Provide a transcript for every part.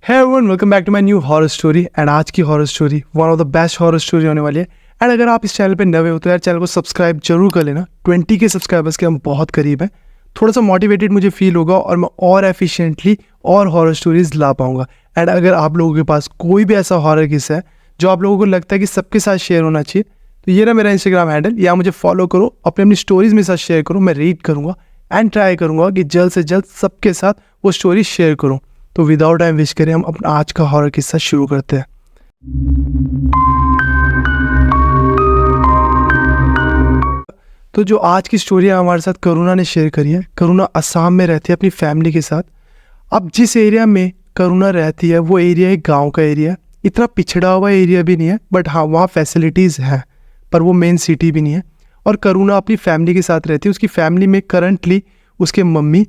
Hey everyone, welcome back to my new horror story and आज की horror story one of the best horror story होने वाली है। And अगर आप इस चैनल पे नए हो तो यार चैनल को सब्सक्राइब जरूर कर लेना। 20 के सब्सक्राइबर्स के हम बहुत करीब हैं। थोड़ा सा मोटिवेटेड मुझे फील होगा और मैं और एफिशिएंटली और हॉरर स्टोरीज ला पाऊंगा। एंड अगर आप लोगों के पास कोई भी ऐसा हॉरर किस्सा है जो आप लोगों को लगता है कि सबके साथ शेयर होना चाहिए तो ये ना मेरा इंस्टाग्राम हैंडल, या मुझे फॉलो करो, अपनी स्टोरीज मेरे साथ शेयर करो, मैं रीड करूँगा एंड ट्राई करूँगा कि जल्द से जल्द सबके साथ वो स्टोरी शेयर करूँ। तो विदाउट टाइम वेस्ट करें हम अपना आज का हॉरर किस्सा शुरू करते हैं। तो जो आज की स्टोरी है हमारे साथ करुणा ने शेयर करी है। करुणा असम में रहती है अपनी फैमिली के साथ। अब जिस एरिया में करुणा रहती है वो एरिया एक गांव का एरिया है। इतना पिछड़ा हुआ एरिया भी नहीं है, बट हाँ वहाँ फैसिलिटीज़ हैं, पर वो मेन सिटी भी नहीं है। और करुणा अपनी फैमिली के साथ रहती है। उसकी फैमिली में करंटली उसके मम्मी,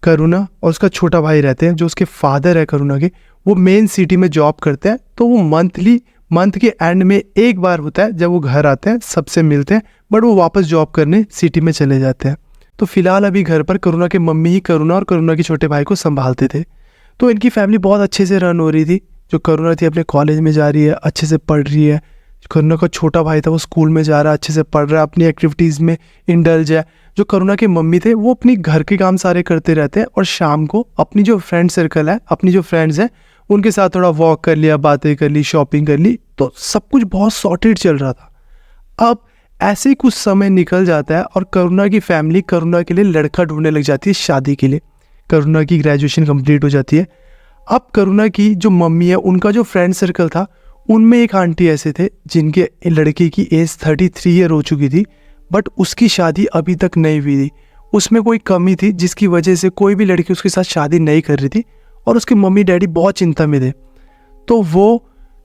करुणा और उसका छोटा भाई रहते हैं। जो उसके फादर है करुणा के, वो मेन सिटी में जॉब करते हैं। तो वो मंथ के एंड में एक बार होता है जब वो घर आते हैं, सबसे मिलते हैं, बट वो वापस जॉब करने सिटी में चले जाते हैं। तो फिलहाल अभी घर पर करुणा के मम्मी ही करुणा और करुणा के छोटे भाई को संभालते थे। तो इनकी फैमिली बहुत अच्छे से रन हो रही थी। जो करुणा थी अपने कॉलेज में जा रही है, अच्छे से पढ़ रही है। करुणा का छोटा भाई था वो स्कूल में जा रहा है, अच्छे से पढ़ रहा है, अपनी एक्टिविटीज़ में इंडल्ज है। जो करुणा के मम्मी थे वो अपनी घर के काम सारे करते रहते हैं और शाम को अपनी जो फ्रेंड सर्कल है, अपनी जो फ्रेंड्स हैं उनके साथ थोड़ा वॉक कर लिया, बातें कर ली, शॉपिंग कर ली। तो सब कुछ बहुत सॉर्टेड चल रहा था। अब ऐसे ही कुछ समय निकल जाता है और करुणा की फैमिली करुणा के लिए लड़का ढूंढने लग जाती है शादी के लिए। करुणा की ग्रेजुएशन कंप्लीट हो जाती है। अब करुणा की जो मम्मी है, उनका जो फ्रेंड सर्कल था, उनमें एक आंटी ऐसे थे जिनके लड़के की एज 33 ईयर हो चुकी थी, बट उसकी शादी अभी तक नहीं हुई थी। उसमें कोई कमी थी जिसकी वजह से कोई भी लड़की उसके साथ शादी नहीं कर रही थी और उसके मम्मी डैडी बहुत चिंता में थे। तो वो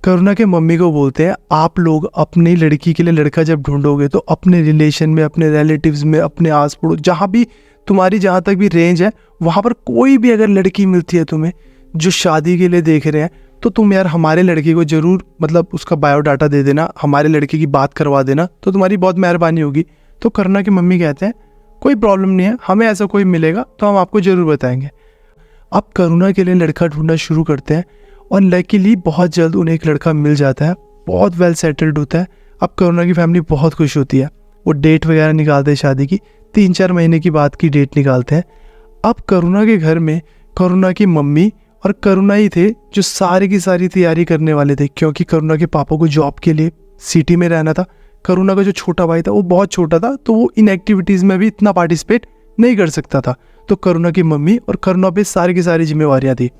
करुणा के मम्मी को बोलते हैं, आप लोग अपनी लड़की के लिए लड़का जब ढूंढोगे तो अपने रिलेशन में, अपने रिलेटिव्स में, अपने आस पड़ोस, जहाँ भी तुम्हारी जहाँ तक भी रेंज है, वहाँ पर कोई भी अगर लड़की मिलती है तुम्हें जो शादी के लिए देख रहे हैं, तो तुम यार हमारे लड़के को ज़रूर उसका बायोडाटा दे देना, हमारे लड़के की बात करवा देना, तो तुम्हारी बहुत मेहरबानी होगी। तो करुणा की मम्मी कहते हैं कोई प्रॉब्लम नहीं है, हमें ऐसा कोई मिलेगा तो हम आपको ज़रूर बताएंगे। अब करुणा के लिए लड़का ढूंढना शुरू करते हैं और लकीली बहुत जल्द उन्हें एक लड़का मिल जाता है, बहुत वेल सेटल्ड होता है। अब करुणा की फैमिली बहुत खुश होती है। वो डेट वगैरह निकालते हैं शादी की, 3-4 महीने की बाद की डेट निकालते हैं। अब करुणा के घर में करुणा की मम्मी और करुणा ही थे जो सारी की सारी तैयारी करने वाले थे, क्योंकि करुणा के पापा को जॉब के लिए सिटी में रहना था। करुणा का जो छोटा भाई था वो बहुत छोटा था, तो वो इन एक्टिविटीज़ में भी इतना पार्टिसिपेट नहीं कर सकता था। तो करुणा की मम्मी और करुणा पे सारी की सारी जिम्मेवारियाँ थी।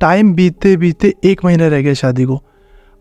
टाइम बीतते बीतते 1 महीना रह गया शादी को।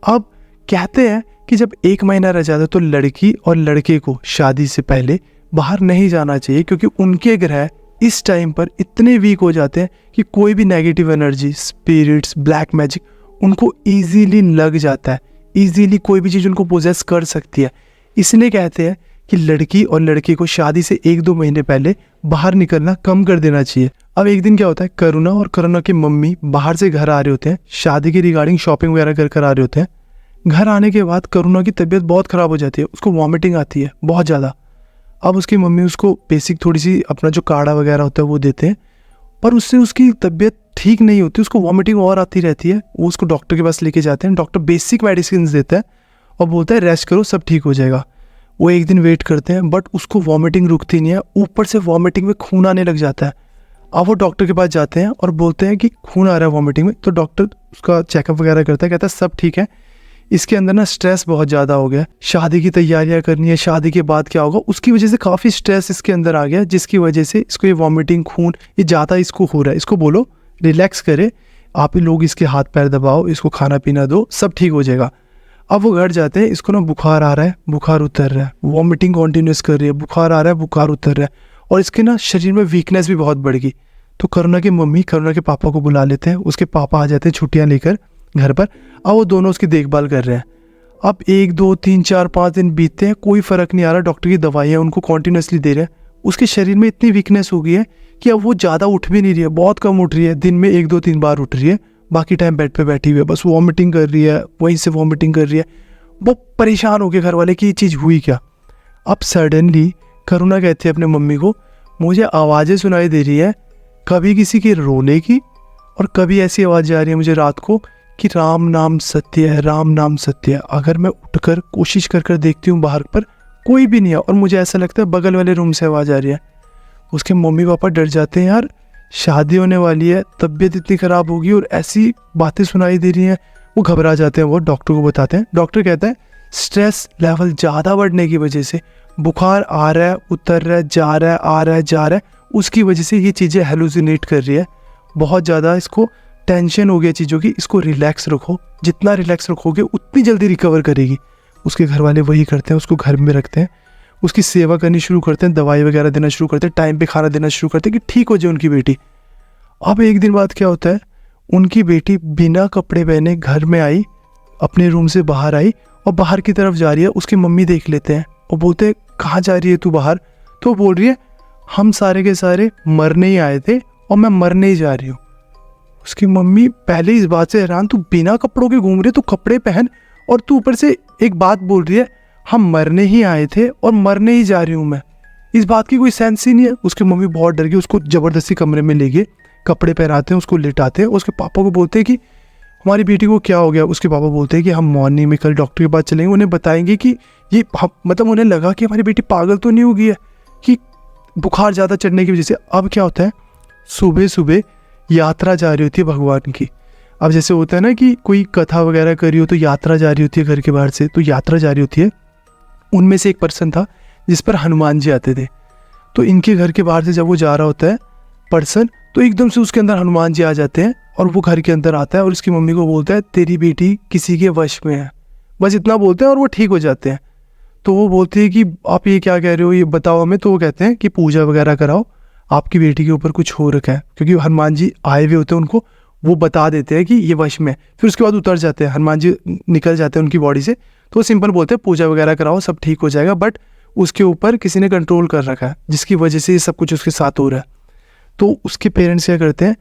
अब कहते हैं कि जब 1 महीना रह जाता है तो लड़की और लड़के को शादी से पहले बाहर नहीं जाना चाहिए, क्योंकि उनके ग्रह इस टाइम पर इतने वीक हो जाते हैं कि कोई भी negative energy, spirits, black magic उनको ईजीली लग जाता है। ईजीली कोई भी चीज़ उनको पोजेस कर सकती है। इसलिए कहते हैं कि लड़की और लड़के को शादी से 1-2 महीने पहले बाहर निकलना कम कर देना चाहिए। अब एक दिन क्या होता है, करुणा और करुणा की मम्मी बाहर से घर आ रहे होते हैं, शादी के रिगार्डिंग शॉपिंग वगैरह कर आ रहे होते हैं। घर आने के बाद करुणा की तबीयत बहुत ख़राब हो जाती है, उसको वॉमिटिंग आती है बहुत ज़्यादा। अब उसकी मम्मी उसको बेसिक थोड़ी सी अपना जो काढ़ा वगैरह होता है वो देते हैं, पर उससे उसकी तबीयत ठीक नहीं होती, उसको वॉमिटिंग और आती रहती है। वो उसको डॉक्टर के पास लेके जाते हैं। डॉक्टर बेसिक मेडिसिन देता है और बोलता है रेस्ट करो, सब ठीक हो जाएगा। वो एक दिन वेट करते हैं, बट उसको वॉमिटिंग रुकती नहीं है, ऊपर से वॉमिटिंग में खून आने लग जाता है। अब वो डॉक्टर के पास जाते हैं और बोलते हैं कि खून आ रहा है वॉमिटिंग में। तो डॉक्टर उसका चेकअप वगैरह करता है, कहता है सब ठीक है, इसके अंदर ना स्ट्रेस बहुत ज़्यादा हो गया, शादी की तैयारियां करनी है, शादी के बाद क्या होगा, उसकी वजह से काफ़ी स्ट्रेस इसके अंदर आ गया, जिसकी वजह से इसको ये वॉमिटिंग, खून ये ज़्यादा इसको हो रहा है। इसको बोलो रिलैक्स करे, आप ही लोग इसके हाथ पैर दबाओ, इसको खाना पीना दो, सब ठीक हो जाएगा। अब वो घर जाते हैं, इसको ना बुखार आ रहा है, बुखार उतर रहा है, वॉमिटिंग कॉन्टीन्यूस कर रही है, बुखार आ रहा है, बुखार उतर रहा है, और इसके ना शरीर में वीकनेस भी बहुत बढ़ गई। तो करुणा की मम्मी करुणा के पापा को बुला लेते हैं। उसके पापा आ जाते हैं छुट्टियाँ लेकर घर पर। अब वो दोनों उसकी देखभाल कर रहे हैं। अब 1, 2, 3, 4, 5 दिन बीतते हैं, कोई फ़र्क नहीं आ रहा। डॉक्टर की दवाइयाँ उनको कॉन्टीन्यूसली दे रहे हैं। उसके शरीर में इतनी वीकनेस हो गई है कि अब वो ज़्यादा उठ भी नहीं रही है, बहुत कम उठ रही है, दिन में 1, 2, 3 बार उठ रही है, बाकी टाइम बेड पे बैठी हुई है, बस वॉमिटिंग कर रही है, वहीं से वॉमिटिंग कर रही है। वो परेशान हो गए घर वाले कि ये चीज़ हुई क्या। अब सडनली करुणा कहती है अपने मम्मी को, मुझे आवाज़ें सुनाई दे रही है, कभी किसी के रोने की और कभी ऐसी आवाज़ आ रही है मुझे रात को कि राम नाम सत्य है, राम नाम सत्य है। अगर मैं उठकर कोशिश कर कर देखती हूँ बाहर पर, कोई भी नहीं है और मुझे ऐसा लगता है बगल वाले रूम से आवाज़ आ रही है। उसके मम्मी पापा डर जाते हैं, यार शादी होने वाली है, तबीयत इतनी ख़राब होगी और ऐसी बातें सुनाई दे रही हैं। वो घबरा जाते हैं, वो डॉक्टर को बताते हैं। डॉक्टर कहता है स्ट्रेस लेवल ज़्यादा बढ़ने की वजह से बुखार आ रहा है, उतर रहा है, जा रहा है, आ रहा है, जा रहा है, उसकी वजह से ये चीज़ें हेलुसिनेट कर रही है। बहुत ज़्यादा इसको टेंशन हो गया चीज़ों की, इसको रिलैक्स रखो, जितना रिलैक्स रखोगे उतनी जल्दी रिकवर करेगी। उसके घर वाले वही करते हैं, उसको घर में रखते हैं, उसकी सेवा करनी शुरू करते हैं, दवाई वगैरह देना शुरू करते हैं, टाइम पे खाना देना शुरू करते हैं कि ठीक हो जाए उनकी बेटी। अब एक दिन बाद क्या होता है, उनकी बेटी बिना कपड़े पहने घर में आई, अपने रूम से बाहर आई और बाहर की तरफ जा रही है। उसकी मम्मी देख लेते हैं और बोलते हैं कहाँ जा रही है तू बाहर? तो वो बोल रही है हम सारे के सारे मरने ही आए थे और मैं मरने ही जा रही हूँ। उसकी मम्मी पहले इस बात से हैरान, तू बिना कपड़ों के घूम रही है, तू कपड़े पहन और तू ऊपर से एक बात बोल रही है हम मरने ही आए थे और मरने ही जा रही हूँ मैं। इस बात की कोई सेंस ही नहीं है। उसकी मम्मी बहुत डर गई, उसको ज़बरदस्ती कमरे में ले गए, कपड़े पहनाते हैं, उसको लिटाते हैं। उसके पापा को बोलते हैं कि हमारी बेटी को क्या हो गया। उसके पापा बोलते हैं कि हम मॉर्निंग में कल डॉक्टर के पास चलेंगे, उन्हें बताएंगे कि ये मतलब उन्हें लगा कि हमारी बेटी पागल तो नहीं हो गई है कि बुखार ज़्यादा चढ़ने की वजह से। अब क्या होता है, सुबह सुबह यात्रा जा रही होती है भगवान की। अब जैसे होता है ना कि कोई कथा वगैरह करी हो तो यात्रा जा रही होती है घर के बाहर से, तो यात्रा जा रही होती है। उनमें से एक पर्सन था जिस पर हनुमान जी आते थे। तो इनके घर के बाहर से जब वो जा रहा होता है पर्सन, तो एकदम से उसके अंदर हनुमान जी आ जाते हैं और वो घर के अंदर आता है और उसकी मम्मी को बोलता है तेरी बेटी किसी के वश में है। बस इतना बोलते हैं और वो ठीक हो जाते हैं। तो वो बोलते हैं कि आप ये क्या कह रहे हो, ये बताओ हमें। तो वो कहते हैं कि पूजा वगैरह कराओ, आपकी बेटी के ऊपर कुछ हो रखा है। क्योंकि हनुमान जी आए हुए होते हैं, उनको वो बता देते हैं कि ये वश में है। फिर उसके बाद उतर जाते हैं, हनुमान जी निकल जाते हैं उनकी बॉडी से। तो वो सिंपल बोलते हैं पूजा वगैरह कराओ, सब ठीक हो जाएगा। बट उसके ऊपर किसी ने कंट्रोल कर रखा है जिसकी वजह से ये सब कुछ उसके साथ हो रहा है। तो उसके पेरेंट्स क्या करते हैं,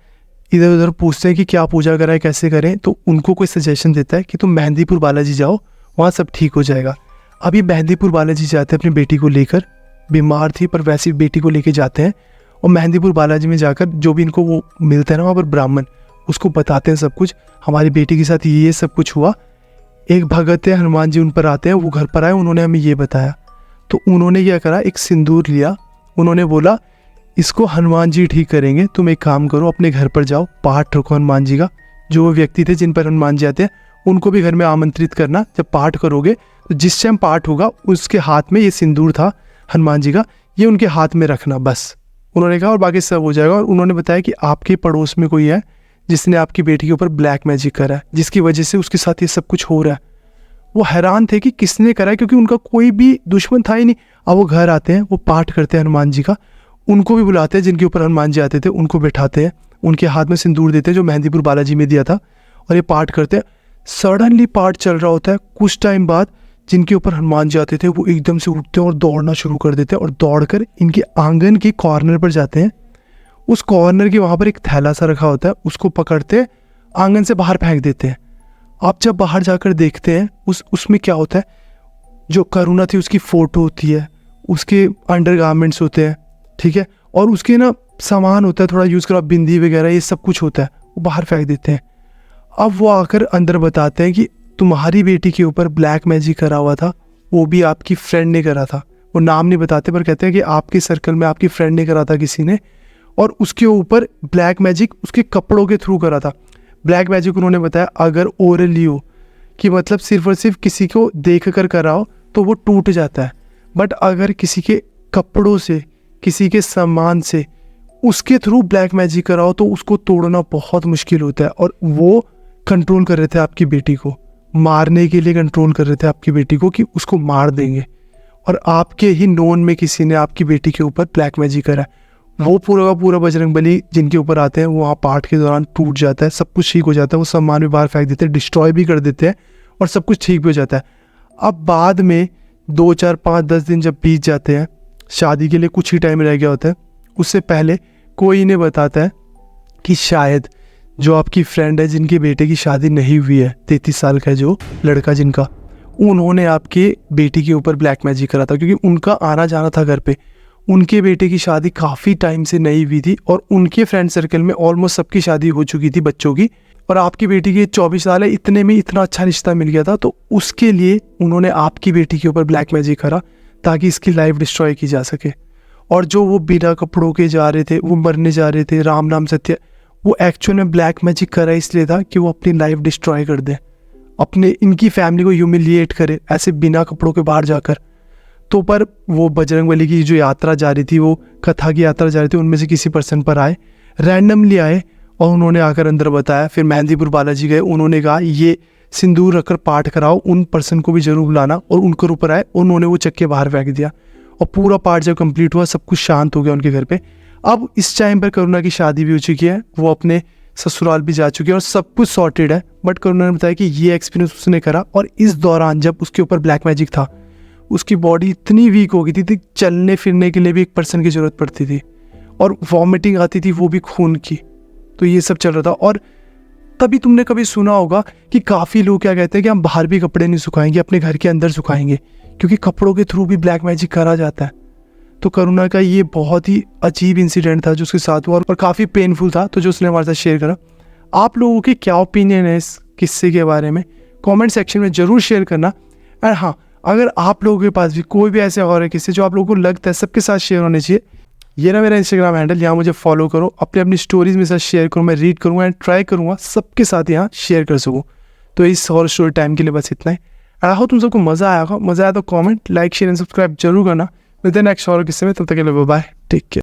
इधर उधर पूछते हैं कि क्या पूजा कराएं, कैसे करें। तो उनको कोई सजेशन देता है कि तुम मेहंदीपुर बालाजी जाओ, वहाँ सब ठीक हो जाएगा। अभी मेहंदीपुर बालाजी जाते हैं अपनी बेटी को लेकर, बीमार थी पर वैसी बेटी को लेके जाते हैं। और मेहंदीपुर बालाजी में जाकर जो भी इनको वो मिलता है ना वहाँ पर ब्राह्मण, उसको बताते हैं सब कुछ, हमारी बेटी के साथ ये सब कुछ हुआ। एक भगत है, हनुमान जी उन पर आते हैं, वो घर पर आए, उन्होंने हमें ये बताया। तो उन्होंने क्या करा, एक सिंदूर लिया, उन्होंने बोला इसको हनुमान जी ठीक करेंगे, तुम एक काम करो अपने घर पर जाओ, पाठ रखो हनुमान जी का। जो व्यक्ति थे जिन पर हनुमान जी आते हैं उनको भी घर में आमंत्रित करना। जब पाठ करोगे तो जिस टाइम पाठ होगा उसके हाथ में ये सिंदूर था हनुमान जी का, ये उनके हाथ में रखना बस। उन्होंने कहा और बाकी सब हो जाएगा। और उन्होंने बताया कि आपके पड़ोस में कोई है जिसने आपकी बेटी के ऊपर ब्लैक मैजिक करा है, जिसकी वजह से उसके साथ ये सब कुछ हो रहा है। वो हैरान थे कि किसने करा है, क्योंकि उनका कोई भी दुश्मन था ही नहीं। अब वो घर आते हैं, वो पाठ करते हैं हनुमान जी का, उनको भी बुलाते हैं जिनके ऊपर हनुमान जी आते थे, उनको बैठाते हैं, उनके हाथ में सिंदूर देते हैं जो मेहंदीपुर बालाजी में दिया था, और ये पाठ करते हैं। सडनली पाठ चल रहा होता है, कुछ टाइम बाद जिनके ऊपर हनुमान जी आते थे वो एकदम से उठते हैं और दौड़ना शुरू कर देते हैं और दौड़कर इनके आंगन के कॉर्नर पर जाते हैं। उस कॉर्नर के वहाँ पर एक थैला सा रखा होता है, उसको पकड़ते आंगन से बाहर फेंक देते हैं। आप जब बाहर जाकर देखते हैं उसमें क्या होता है, जो करुणा थी उसकी फ़ोटो होती है, उसके अंडरगारमेंट्स होते हैं, ठीक है, और उसके ना सामान होता है थोड़ा यूज़ करा, बिंदी वगैरह ये सब कुछ होता है, वो बाहर फेंक देते हैं। अब वो आकर अंदर बताते हैं कि तुम्हारी बेटी के ऊपर ब्लैक मैजिक करा हुआ था, वो भी आपकी फ्रेंड ने करा था। वो नाम नहीं बताते पर कहते हैं कि आपके सर्कल में आपकी फ्रेंड ने करा था किसी ने, और उसके ऊपर ब्लैक मैजिक उसके कपड़ों के थ्रू करा था। ब्लैक मैजिक उन्होंने बताया अगर ओरली हो, कि मतलब सिर्फ और सिर्फ किसी को देख कर कराओ तो वो टूट जाता है, बट अगर किसी के कपड़ों से, किसी के सामान से, उसके थ्रू ब्लैक मैजिक कराओ तो उसको तोड़ना बहुत मुश्किल होता है। और वो कंट्रोल कर रहे थे आपकी बेटी को, मारने के लिए कंट्रोल कर रहे थे आपकी बेटी को कि उसको मार देंगे, और आपके ही नोन में किसी ने आपकी बेटी के ऊपर ब्लैक मैजिक करा। वो पूरा का पूरा बजरंगबली जिनके ऊपर आते हैं वो वहाँ पाठ के दौरान टूट जाता है, सब कुछ ठीक हो जाता है, वो सामान भी बाहर फेंक देते हैं, डिस्ट्रॉय भी कर देते हैं और सब कुछ ठीक भी हो जाता है। अब बाद में 2, 4, 5, 10 दिन जब बीत जाते हैं, शादी के लिए कुछ ही टाइम रह गया होता है, उससे पहले कोई इन्हें बताता है कि शायद जो आपकी फ्रेंड है जिनके बेटे की शादी नहीं हुई है, 33 साल का जो लड़का जिनका, उन्होंने आपके बेटी के ऊपर ब्लैक मैजिक करा था, क्योंकि उनका आना जाना था घर पे। उनके बेटे की शादी काफ़ी टाइम से नहीं हुई थी और उनके फ्रेंड सर्कल में ऑलमोस्ट सबकी शादी हो चुकी थी बच्चों की, और आपकी बेटी की 24 साल है, इतने में इतना अच्छा रिश्ता मिल गया था। तो उसके लिए उन्होंने आपकी बेटी के ऊपर ब्लैक मैजिक करा ताकि इसकी लाइफ डिस्ट्रॉय की जा सके। और जो वो बिना कपड़ों के जा रहे थे, वो मरने जा रहे थे, राम नाम सत्य, वो एक्चुअल में ब्लैक मैजिक करा इसलिए था कि वो अपनी लाइफ डिस्ट्रॉय कर दे, अपने इनकी फैमिली को ह्यूमिलिएट करे ऐसे बिना कपड़ों के बाहर जाकर। तो पर वो बजरंगबली की जो यात्रा जा रही थी, वो कथा की यात्रा जा रही थी, उनमें से किसी पर्सन पर आए, रैंडमली आए और उन्होंने आकर अंदर बताया। फिर मेहंदीपुर बालाजी गए, उन्होंने कहा ये सिंदूर रखकर पाठ कराओ, उन पर्सन को भी जरूर बुलाना, और उनके ऊपर आए, उन्होंने वो चक्के बाहर फेंक दिया और पूरा पाठ जब कंप्लीट हुआ सब कुछ शांत हो गया उनके घर पे। अब इस टाइम पर करुणा की शादी भी हो चुकी है, वो अपने ससुराल भी जा चुकी है और सब कुछ सॉर्टेड है। बट करुणा ने बताया कि ये एक्सपीरियंस उसने करा, और इस दौरान जब उसके ऊपर ब्लैक मैजिक था, उसकी बॉडी इतनी वीक हो गई थी, चलने फिरने के लिए भी एक पर्सन की ज़रूरत पड़ती थी, और वॉमिटिंग आती थी, वो भी खून की। तो ये सब चल रहा था। और तभी तुमने कभी सुना होगा कि काफ़ी लोग क्या कहते हैं कि हम बाहर भी कपड़े नहीं सुखाएंगे, अपने घर के अंदर सुखाएंगे, क्योंकि कपड़ों के थ्रू भी ब्लैक मैजिक करा जाता है। तो करुणा का ये बहुत ही अजीब इंसिडेंट था जो उसके साथ हुआ, और काफ़ी पेनफुल था, तो जो उसने हमारे साथ शेयर करा। आप लोगों के क्या ओपिनियन है इस किस्से के बारे में, कमेंट सेक्शन में ज़रूर शेयर करना। और हाँ, अगर आप लोगों के पास भी कोई भी ऐसे और है किस्से जो आप लोगों को लगता है सबके साथ शेयर होने चाहिए, ये ना मेरा इंस्टाग्राम हैंडल, यहाँ मुझे फॉलो करो, अपनी अपनी स्टोरीज मेरे साथ शेयर करो, मैं रीड करूँगा एंड ट्राई करूँगा सबके साथ यहाँ शेयर कर सकूँ। तो इस हॉरर स्टोरी टाइम के लिए बस इतना ही। आई होप तुम सबको मज़ा आया होगा। मज़ा आया तो comment, like, share and subscribe जरूर करना। मिलते हैं नेक्स्ट हॉरर किस्से में, तब तक के लिए बाय, टेक केयर।